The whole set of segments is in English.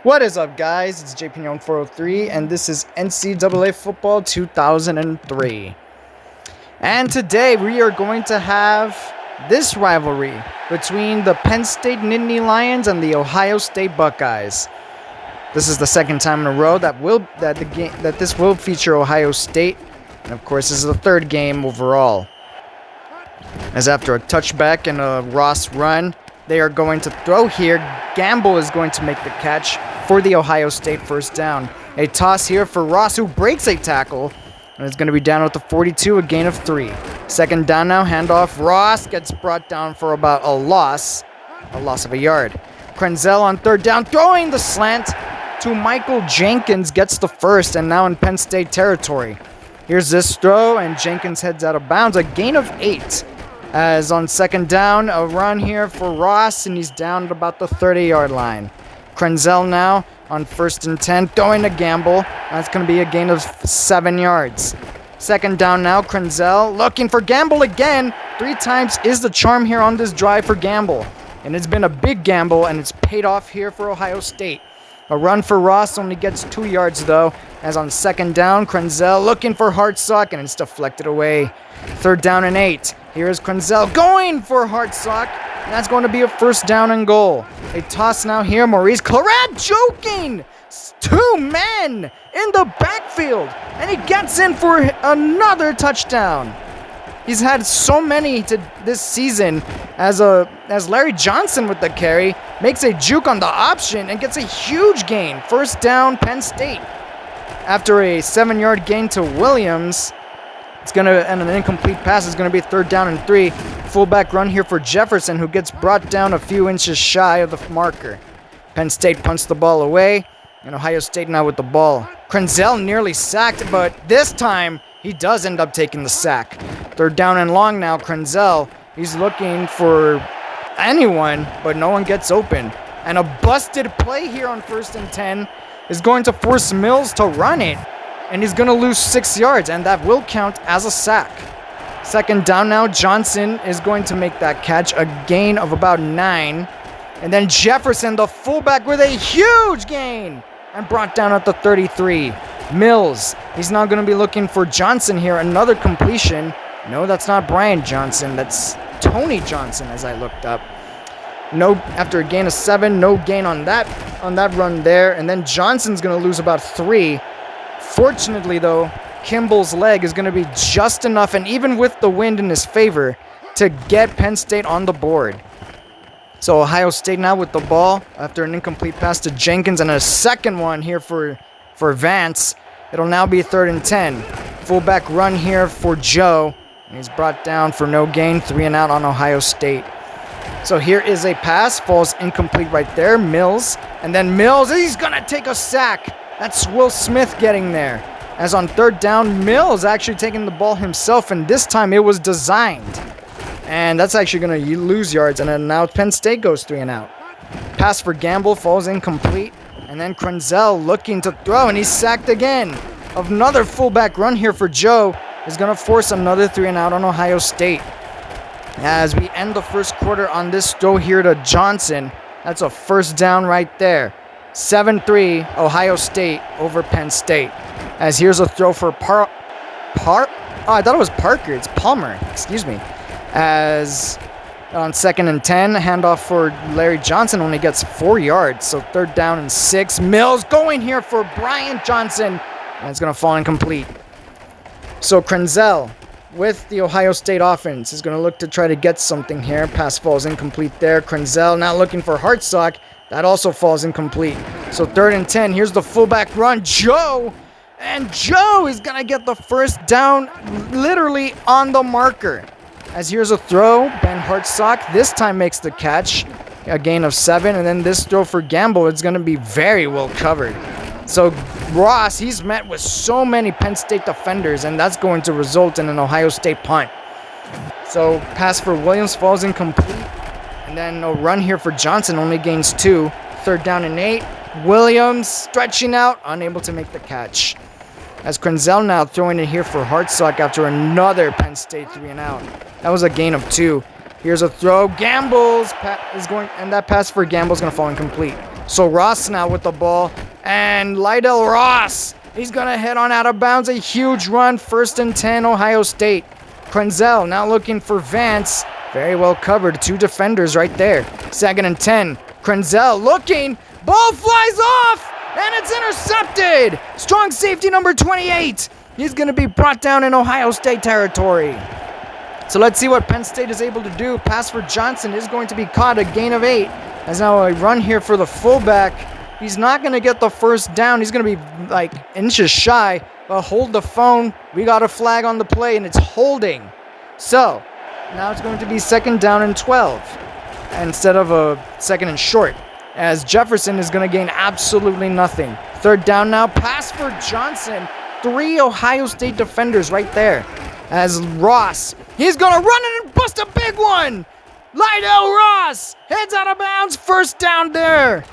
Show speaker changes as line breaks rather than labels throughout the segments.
What is up, guys? It's JP403, and this is NCAA Football 2003. And today we are going to have this rivalry between the Penn State Nittany Lions and the Ohio State Buckeyes. This is the second time in a row that this will feature Ohio State, and of course, this is the third game overall. As after a touchback and a Ross run, they are going to throw here. Gamble is going to make the catch for the Ohio State first down. A toss here for Ross, who breaks a tackle, and it's going to be down at the 42, a gain of 3. Second down now, handoff. Ross gets brought down for about a loss of a yard. Krenzel on third down, throwing the slant to Michael Jenkins, gets the first, and now in Penn State territory. Here's this throw, and Jenkins heads out of bounds, a gain of 8. As on second down, a run here for Ross, and he's down at about the 30-yard line. Krenzel now on 1st and 10, throwing to Gamble. That's going to be a gain of 7 yards. Second down now, Krenzel looking for Gamble again. 3 times is the charm here on this drive for Gamble. And it's been a big gamble, and it's paid off here for Ohio State. A run for Ross only gets 2 yards, though, as on second down, Krenzel looking for Hartsock, and it's deflected away. Third down and 8. Here's Krenzel going for Hartsock, and that's going to be a first down and goal. A toss now here, Maurice Claret joking! 2 men in the backfield, and he gets in for another touchdown. He's had so many this season as Larry Johnson with the carry makes a juke on the option and gets a huge gain. First down, Penn State. After a 7-yard gain to Williams, and an incomplete pass is going to be third down and 3. Fullback run here for Jefferson, who gets brought down a few inches shy of the marker. Penn State punts the ball away, and Ohio State now with the ball. Krenzel nearly sacked, but this time he does end up taking the sack. Third down and long now, Krenzel. He's looking for anyone, but no one gets open. And a busted play here on 1st and 10 is going to force Mills to run it. And he's going to lose 6 yards, and that will count as a sack. Second down now, Johnson is going to make that catch, a gain of about 9. And then Jefferson, the fullback, with a huge gain and brought down at the 33. Mills, he's now going to be looking for Johnson here, another completion. No, that's not Brian Johnson, that's Tony Johnson, as I looked up. No, after a gain of 7, no gain on that run there, and then Johnson's going to lose about 3. Fortunately, though, Kimball's leg is going to be just enough, and even with the wind in his favor, to get Penn State on the board. So Ohio State now with the ball after an incomplete pass to Jenkins and a second one here for Vance. It'll now be 3rd and 10. Fullback run here for Joe. He's brought down for no gain, 3 and out on Ohio State. So here is a pass, falls incomplete right there. Mills, and then Mills, he's going to take a sack. That's Will Smith getting there. As on third down, Mills actually taking the ball himself, and this time it was designed. And that's actually going to lose yards, and then now Penn State goes 3 and out. Pass for Gamble falls incomplete, and then Krenzel looking to throw, and he's sacked again. Another fullback run here for Joe is going to force another 3 and out on Ohio State. As we end the first quarter on this throw here to Johnson, that's a first down right there. 7-3 Ohio State over Penn State. As here's a throw for I thought it was Parker. It's Palmer. Excuse me. As on 2nd and 10, handoff for Larry Johnson only gets 4 yards. So 3rd down and 6. Mills going here for Brian Johnson. And it's going to fall incomplete. So Krenzel with the Ohio State offense is going to look to try to get something here. Pass falls incomplete there. Krenzel now looking for Hartsock. That also falls incomplete. So 3rd and 10. Here's the fullback run. Joe. And Joe is going to get the first down literally on the marker. As here's a throw. Ben Hartsock this time makes the catch. A gain of 7. And then this throw for Gamble is going to be very well covered. So Ross, he's met with so many Penn State defenders, and that's going to result in an Ohio State punt. So pass for Williams falls incomplete. And then a run here for Johnson only gains 2. 3rd down and 8. Williams stretching out, unable to make the catch. As Krenzel now throwing it here for Hartsock after another Penn State 3 and out. That was a gain of 2. Here's a throw. Gamble's is going, and that pass for Gamble is going to fall incomplete. So Ross now with the ball. And Lydell Ross, he's going to head on out of bounds. A huge run. 1st and 10, Ohio State. Krenzel now looking for Vance. Very well covered. 2 defenders right there. 2nd and 10. Krenzel looking. Ball flies off. And it's intercepted. Strong safety number 28. He's going to be brought down in Ohio State territory. So let's see what Penn State is able to do. Pass for Johnson is going to be caught. A gain of 8. As now a run here for the fullback. He's not going to get the first down. He's going to be like inches shy. But hold the phone. We got a flag on the play, and it's holding. So now it's going to be 2nd down and 12 instead of a 2nd and short. As Jefferson is going to gain absolutely nothing. 3rd down now. Pass for Johnson. 3 Ohio State defenders right there. As Ross, he's going to run it and bust a big one. Lydell Ross heads out of bounds. 1st down there.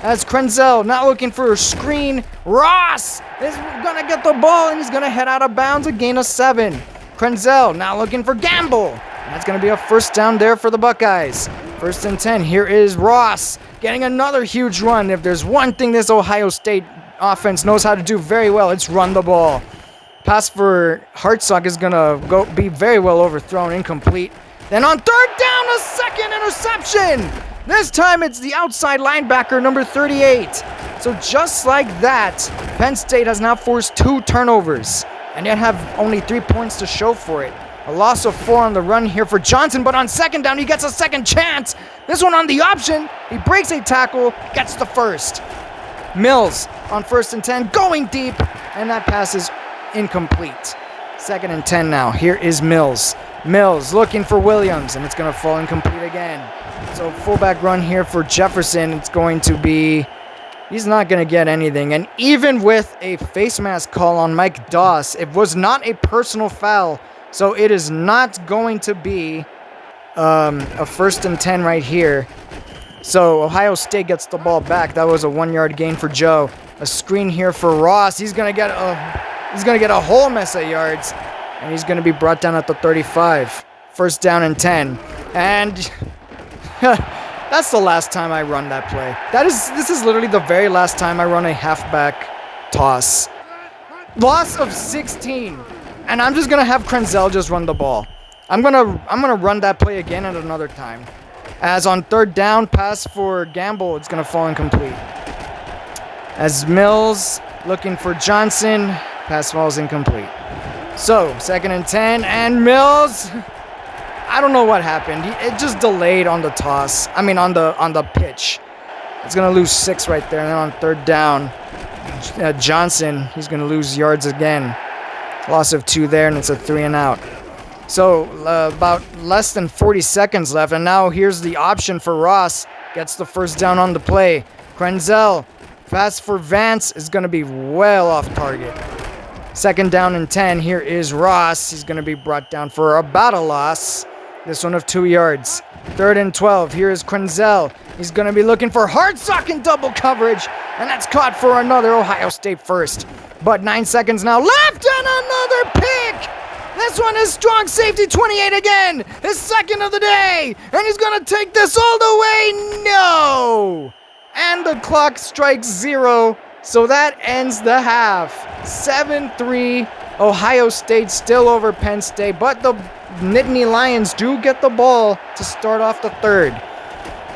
As Krenzel not looking for a screen. Ross is going to get the ball and he's going to head out of bounds. A gain of 7. Krenzel now looking for Gamble. And that's going to be a 1st down there for the Buckeyes. 1st and 10. Here is Ross getting another huge run. If there's one thing this Ohio State offense knows how to do very well, it's run the ball. Pass for Hartsock is going to be very well overthrown, incomplete. Then on 3rd down, a 2nd interception. This time it's the outside linebacker, number 38. So just like that, Penn State has now forced 2 turnovers and yet have only 3 points to show for it. A loss of 4 on the run here for Johnson, but on 2nd down, he gets a 2nd chance. This one on the option. He breaks a tackle, gets the 1st. Mills on 1st and 10, going deep, and that pass is incomplete. 2nd and 10 now. Here is Mills. Mills looking for Williams, and it's going to fall incomplete again. So fullback run here for Jefferson. It's going to be... He's not going to get anything. And even with a face mask call on Mike Doss, it was not a personal foul. So it is not going to be a 1st and 10 right here. So Ohio State gets the ball back. That was a 1-yard gain for Joe. A screen here for Ross. He's going to get a whole mess of yards. And he's going to be brought down at the 35. 1st down and 10. And that's the last time I run that play. This is literally the very last time I run a halfback toss. Loss of 16. And I'm just going to have Krenzel just run the ball. I'm gonna run that play again at another time. As on 3rd down, pass for Gamble, it's going to fall incomplete. As Mills looking for Johnson, pass falls incomplete. So, 2nd and 10, and Mills, I don't know what happened. It just delayed on the toss. I mean, on the pitch. It's going to lose 6 right there. And then on 3rd down, Johnson, he's going to lose yards again. Loss of 2 there, and it's a 3 and out. So, about less than 40 seconds left. And now here's the option for Ross. Gets the 1st down on the play. Krenzel, pass for Vance is going to be well off target. 2nd down and 10. Here is Ross. He's going to be brought down for about a loss. This one of 2 yards. 3rd and 12. Here is Krenzel. He's going to be looking for Hartsock in double coverage. And that's caught for another Ohio State 1st. But 9 seconds now left and another pick. This one is strong safety 28 again. His 2nd of the day. And he's going to take this all the way. No. And the clock strikes 0. So that ends the half. 7-3. Ohio State still over Penn State. But the Nittany Lions do get the ball to start off the 3rd.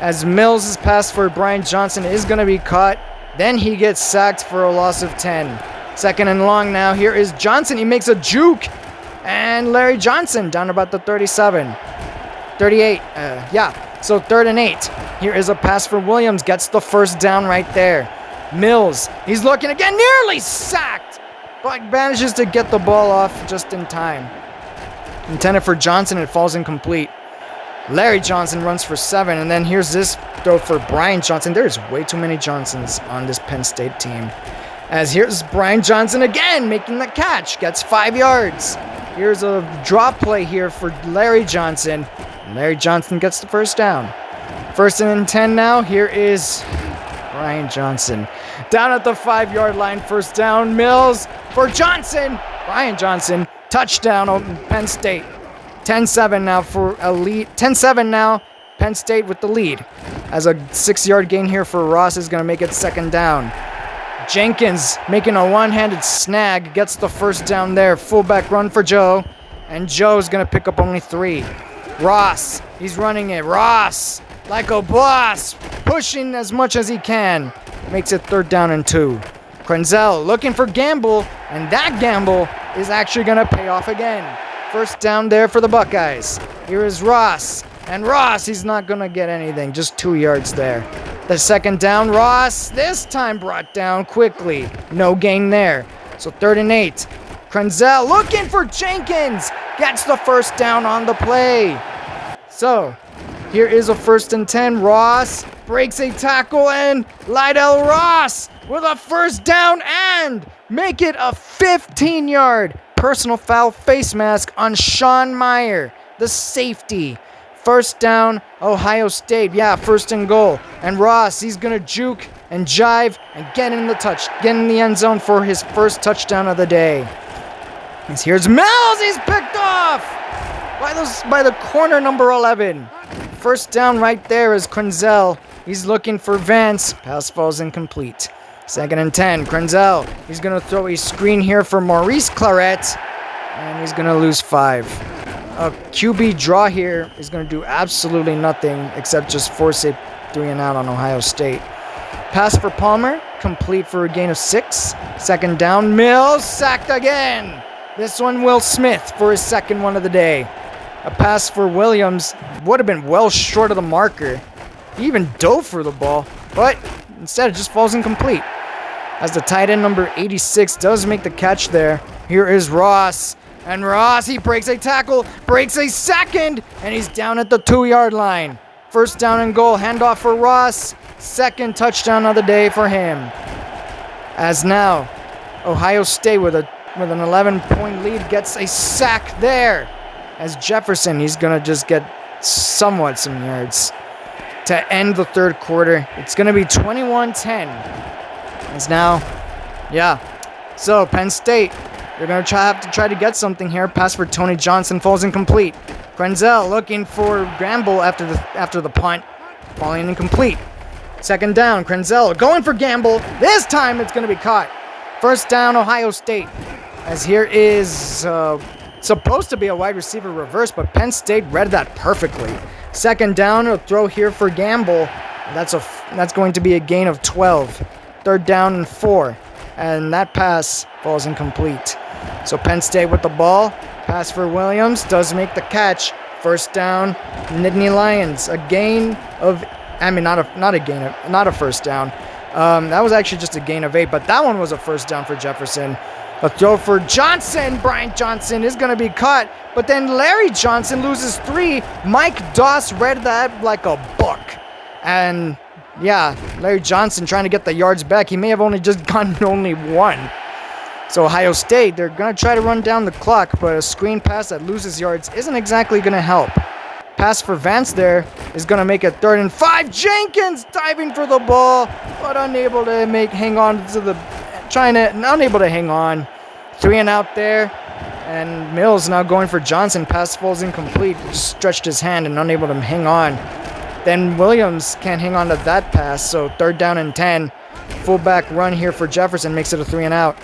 As Mills' pass for Brian Johnson is going to be caught. Then he gets sacked for a loss of 10. 2nd and long now. Here is Johnson. He makes a juke. And Larry Johnson down about the 37. 38. So 3rd and 8. Here is a pass for Williams. Gets the 1st down right there. Mills. He's looking again. Nearly sacked. But manages to get the ball off just in time. Intended for Johnson. It falls incomplete. Larry Johnson runs for 7. And then here's this throw for Brian Johnson. There's way too many Johnsons on this Penn State team. As here's Brian Johnson again making the catch. Gets 5 yards. Here's a drop play here for Larry Johnson. Larry Johnson gets the 1st down. 1st and 10 now. Here is Brian Johnson. Down at the 5-yard line. 1st down. Mills for Johnson. Brian Johnson. Touchdown on Penn State. 10-7 now for a lead. 10-7 now. Penn State with the lead. as a 6-yard gain here for Ross is going to make it second down. Jenkins making a one-handed snag, gets the first down there. Fullback run for Joe, and Joe's going to pick up only 3. Ross, he's running it. Ross, like a boss, pushing as much as he can. Makes it 3rd down and 2. Krenzel looking for Gamble, and that gamble is actually going to pay off again. First down there for the Buckeyes. Here is Ross, and Ross, he's not going to get anything, just 2 yards there. The second down, Ross, this time brought down quickly. No gain there. So 3rd and 8. Krenzel looking for Jenkins. Gets the first down on the play. So here is a 1st and 10. Ross breaks a tackle, and Lydell Ross with a first down and make it a 15-yard personal foul face mask on Sean Meyer, the safety. First down, Ohio State. Yeah, 1st and goal. And Ross, he's going to juke and jive and get in the end zone for his first touchdown of the day. And here's Mills. He's picked off by the corner, number 11. First down right there is Krenzel. He's looking for Vance. Pass falls incomplete. 2nd and 10. Krenzel. He's going to throw a screen here for Maurice Claret. And he's going to lose 5. A QB draw here is going to do absolutely nothing except just force a 3 and out on Ohio State. Pass for Palmer, complete for a gain of 6. 2nd down, Mills sacked again. This one, Will Smith for his 2nd one of the day. A pass for Williams would have been well short of the marker. He even dove for the ball, but instead it just falls incomplete. As the tight end number 86 does make the catch there. Here is Ross. And Ross, he breaks a tackle, breaks a 2nd, and he's down at the 2-yard line. First down and goal, handoff for Ross. 2nd touchdown of the day for him. As now, Ohio State with an 11-point lead gets a sack there. As Jefferson, he's going to just get somewhat some yards. To end the 3rd quarter, it's going to be 21-10. As now, so Penn State, they're going to have to try to get something here. Pass for Tony Johnson falls incomplete. Krenzel looking for Gamble after the punt. Falling incomplete. 2nd down, Krenzel going for Gamble. This time it's going to be caught. First down, Ohio State. As here is supposed to be a wide receiver reverse, but Penn State read that perfectly. 2nd down, a throw here for Gamble. That's going to be a gain of 12. 3rd down and 4. And that pass falls incomplete. So Penn State with the ball. Pass for Williams. Does make the catch. First down, Nittany Lions. A gain of, not a first down. That was actually just a gain of 8, but that one was a first down for Jefferson. A throw for Johnson. Brian Johnson is going to be caught, but then Larry Johnson loses 3. Mike Doss read that like a book. And yeah, Larry Johnson trying to get the yards back. He may have only just gotten only 1. So Ohio State, they're going to try to run down the clock, but a screen pass that loses yards isn't exactly going to help. Pass for Vance there is going to make it 3rd and 5. Jenkins diving for the ball, but unable to hang on. 3 and out there. And Mills now going for Johnson. Pass falls incomplete. Just stretched his hand and unable to hang on. Then Williams can't hang on to that pass, so 3rd down and 10. Fullback run here for Jefferson makes it a 3 and out.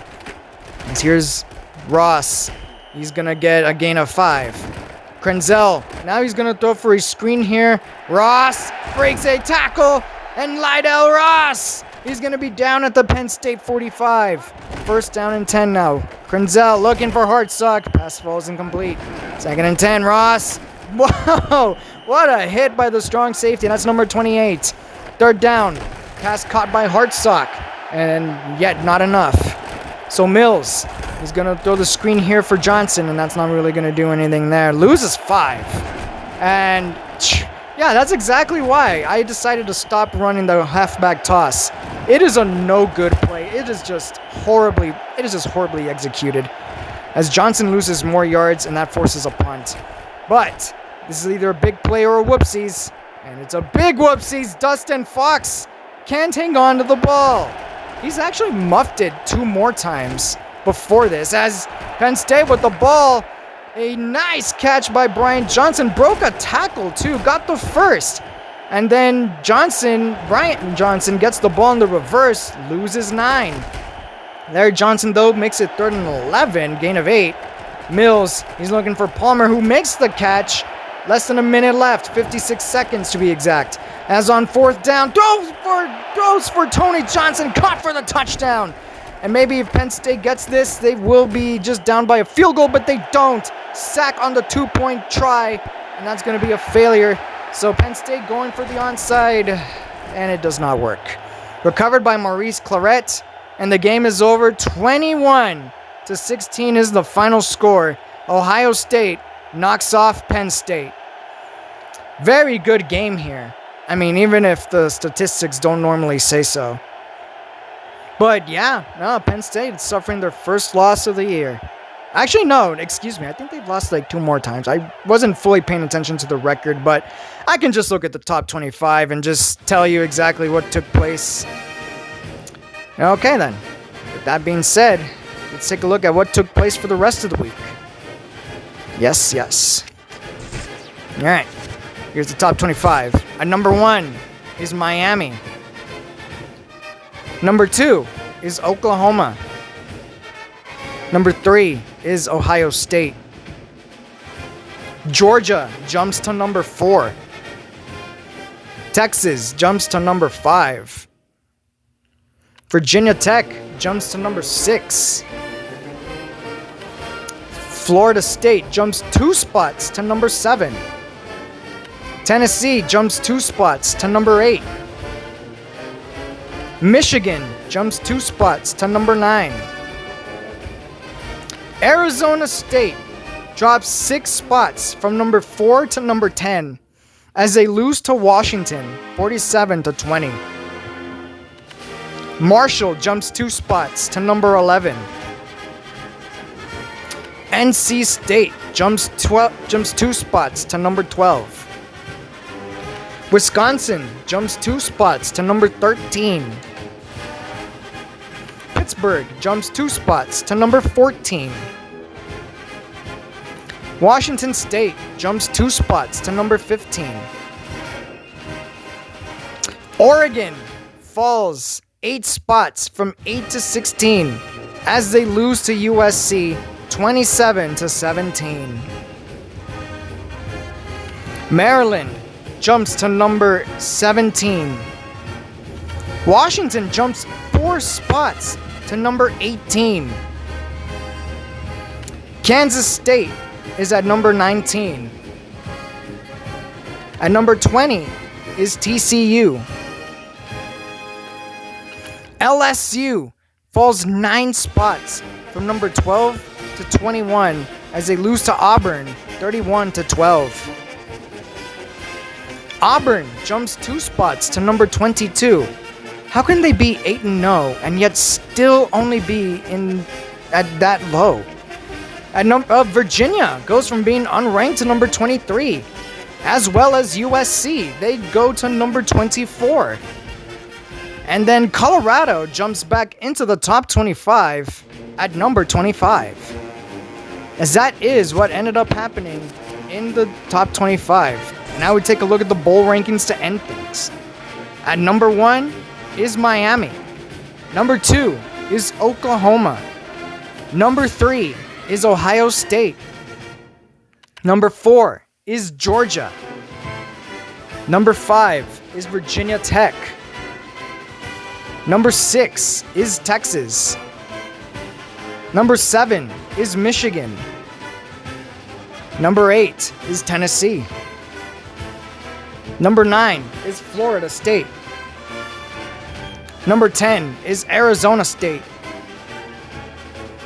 And here's Ross. He's going to get a gain of 5. Krenzel. Now he's going to throw for a screen here. Ross breaks a tackle. And Lydell Ross. He's going to be down at the Penn State 45. First down and 10 now. Krenzel looking for Hartsock. Pass falls incomplete. 2nd and 10. Ross. Whoa. What a hit by the strong safety. That's number 28. 3rd down. Pass caught by Hartsock. And yet not enough. So Mills is going to throw the screen here for Johnson, and that's not really going to do anything there. Loses 5. And yeah, that's exactly why I decided to stop running the halfback toss. It is a no good play. It is just horribly executed. As Johnson loses more yards, and that forces a punt. But this is either a big play or a whoopsies. And it's a big whoopsies. Dustin Fox can't hang on to the ball. He's actually muffed it 2 more times before this. As Penn State with the ball, a nice catch by Brian Johnson. Broke a tackle too, got the first. And then Bryant Johnson gets the ball in the reverse, loses 9. Larry Johnson, though, makes it 3rd and 11, gain of 8. Mills, he's looking for Palmer, who makes the catch. Less than a minute left, 56 seconds to be exact. As on 4th down, throws for Tony Johnson, caught for the touchdown. And maybe if Penn State gets this, they will be just down by a field goal, but they don't. Sack on the 2-point try, and that's going to be a failure. So Penn State going for the onside, and it does not work. Recovered by Maurice Claret, and the game is over. 21-16 is the final score. Ohio State knocks off Penn State. Very good game here. I mean, even if the statistics don't normally say so. But yeah, no, Penn State is suffering their first loss of the year. Actually, no, excuse me. I think they've lost like 2 more times. I wasn't fully paying attention to the record, but I can just look at the top 25 and just tell you exactly what took place. Okay, then. With that being said, let's take a look at what took place for the rest of the week. Yes. All right. Here's the top 25. At number 1 is Miami. Number 2 is Oklahoma. Number 3 is Ohio State. Georgia jumps to number 4. Texas jumps to number 5. Virginia Tech jumps to number 6. Florida State jumps 2 spots to number 7. Tennessee jumps 2 spots to number 8. Michigan jumps 2 spots to number 9. Arizona State drops 6 spots from number 4 to number 10 as they lose to Washington 47-20. Marshall jumps 2 spots to number 11. NC State jumps 2 spots to number 12. Wisconsin jumps 2 spots to number 13. Pittsburgh jumps 2 spots to number 14. Washington State jumps 2 spots to number 15. Oregon falls 8 spots from 8 to 16 as they lose to USC 27-17. Maryland jumps to number 17. Washington jumps 4 spots to number 18. Kansas State is at number 19. At number 20 is TCU. LSU falls 9 spots from number 12 to 21 as they lose to Auburn 31-12. Auburn jumps 2 spots to number 22. How can they be 8-0 and yet still only be at that low? Virginia goes from being unranked to number 23, as well as USC. They go to number 24. And then Colorado jumps back into the top 25 at number 25. As that is what ended up happening in the top 25. Now we take a look at the bowl rankings to end things. At number 1 is Miami. Number 2 is Oklahoma. Number 3 is Ohio State. Number 4 is Georgia. Number 5 is Virginia Tech. Number 6 is Texas. Number 7 is Michigan. Number 8 is Tennessee. Number 9 is Florida State. Number 10 is Arizona State.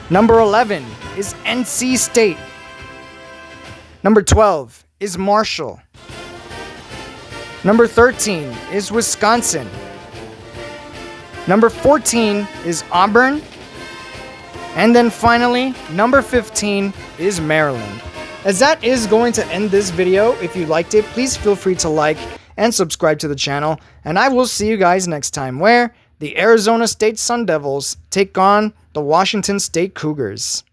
Number 11 is NC State. Number 12 is Marshall. Number 13 is Wisconsin. Number 14 is Auburn. And then finally, number 15 is Maryland. As that is going to end this video. If you liked it, please feel free to like and subscribe to the channel. And I will see you guys next time, where the Arizona State Sun Devils take on the Washington State Cougars.